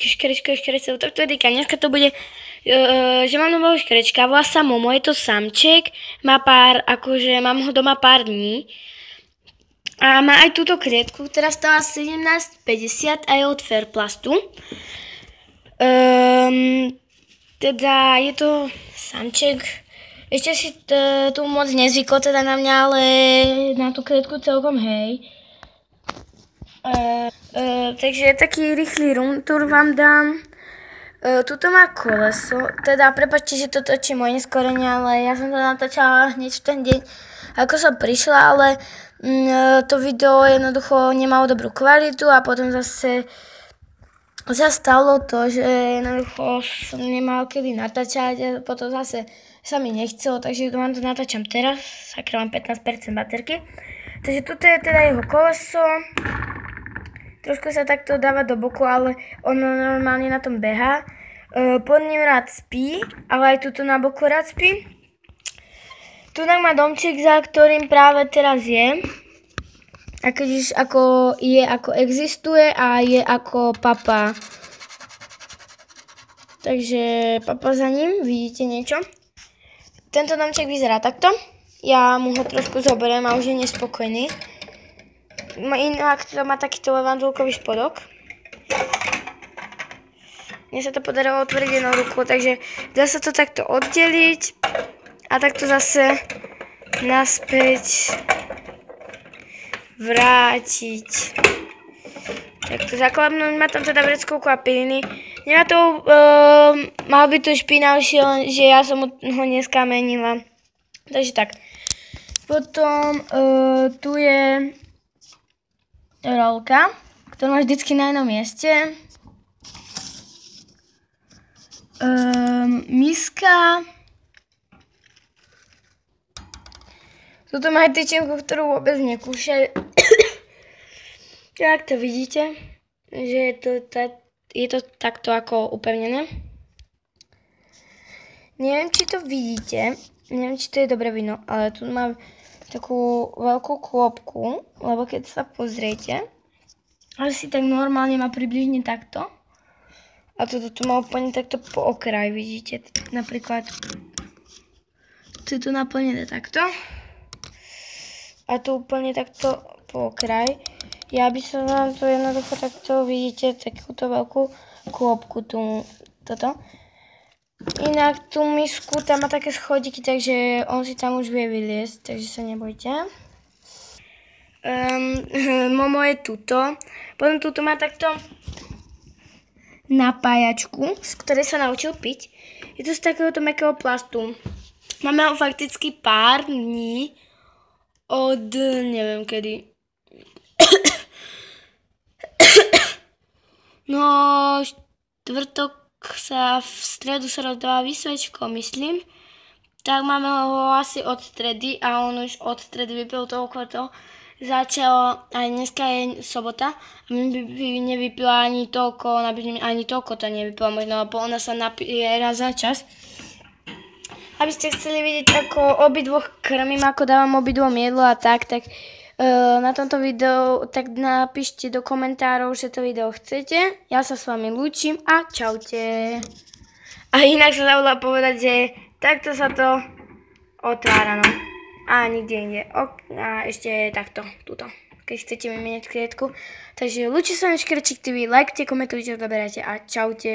škrečka, tak to je týka. Dneska to bude, že mám nového škrečka, volá sa Momo, je to samček, má mám ho doma pár dní. A má aj túto klietku, ktorá stála 17,50 a je od Fairplastu. Teda je to samček. Ešte si tu moc nezvykol teda na mňa, ale na tú klietku celkom hej. Takže taký rýchly room tour vám dám. Tuto má koleso, teda prepáčte, že to točím moje neskorene, ale ja som to natáčala hneď v ten deň, ako som prišla, ale to video jednoducho nemalo dobrú kvalitu a potom zase sa stalo to, že jednoducho som nemal kedy natáčať a potom zase sa mi nechcelo, takže vám to natáčam teraz, sakra mám 15% baterky. Takže toto je teda jeho koleso. Trošku sa takto dáva do boku, ale ono normálne na tom behá. Pod ním rád spí, ale aj tuto na boku rád spí. Tunak má domček, za ktorým práve teraz je. A keď ako existuje a je ako papa. Takže papa za ním, vidíte niečo? Tento domček vyzerá takto. Ja mu ho trošku zoberiem a už je nespokojný. Inak to má takýto levandulkový spodok. Mne sa to podarilo otvoriť jednou rukou, takže dá sa to takto oddeliť a takto zase naspäť vrátiť. Takto zaklapnúť, má tam teda vreckovku a piliny. Nemá to, mal by to špinavšie, že ja som ho dneska menila. Takže tak. Potom tu je rolka, ktorú máš vždycky na jednom mieste. Miska. Tuto má aj tyčinku, ktorú vôbec nekúšajú. Tak to vidíte, že je to takto ako upevnené. Neviem, či to vidíte, neviem, či to je dobre vidno, ale tu mám takú veľkú kôpku, lebo keď sa pozriete, asi tak normálne má približne takto. A toto tu má úplne takto po okraj, vidíte? Napríklad tu naplnené takto. A tu úplne takto po okraj. Ja by som vám to jednoducho takto, vidíte, takúto veľkú kôpku toto. Inak tú misku, tam má také schodíky, takže on si tam už vie vyliesť, takže sa nebojte. Momo je tuto. Potom tuto má takto napájačku, z ktorej sa naučil piť. Je to z takéhoto mäkkého plastu. Máme ho fakticky pár dní od neviem kedy. No, štvrtok v stredu sa rozdáva výsvečko, myslím. Tak máme ho asi od stredy a on už od stredy vypil toľko to. Začalo, aj dneska je sobota a my by nevypila ani toľko to nevypila, možno ona sa napije raz za čas. Aby ste chceli vidieť, ako obidvoch krmím, ako dávam obidvom jedlo a tak na tomto videu tak napíšte do komentárov, že to video chcete. Ja sa s vami lúčim a čaute. A inak sa zabudla povedať, že takto sa to otvára, no. A nikde inde. A ešte takto, tuto. Keď chcete vymeniať klietku. Takže lúči sa vám Škrečík TV, lajkte, komentujte, odoberajte a čaute.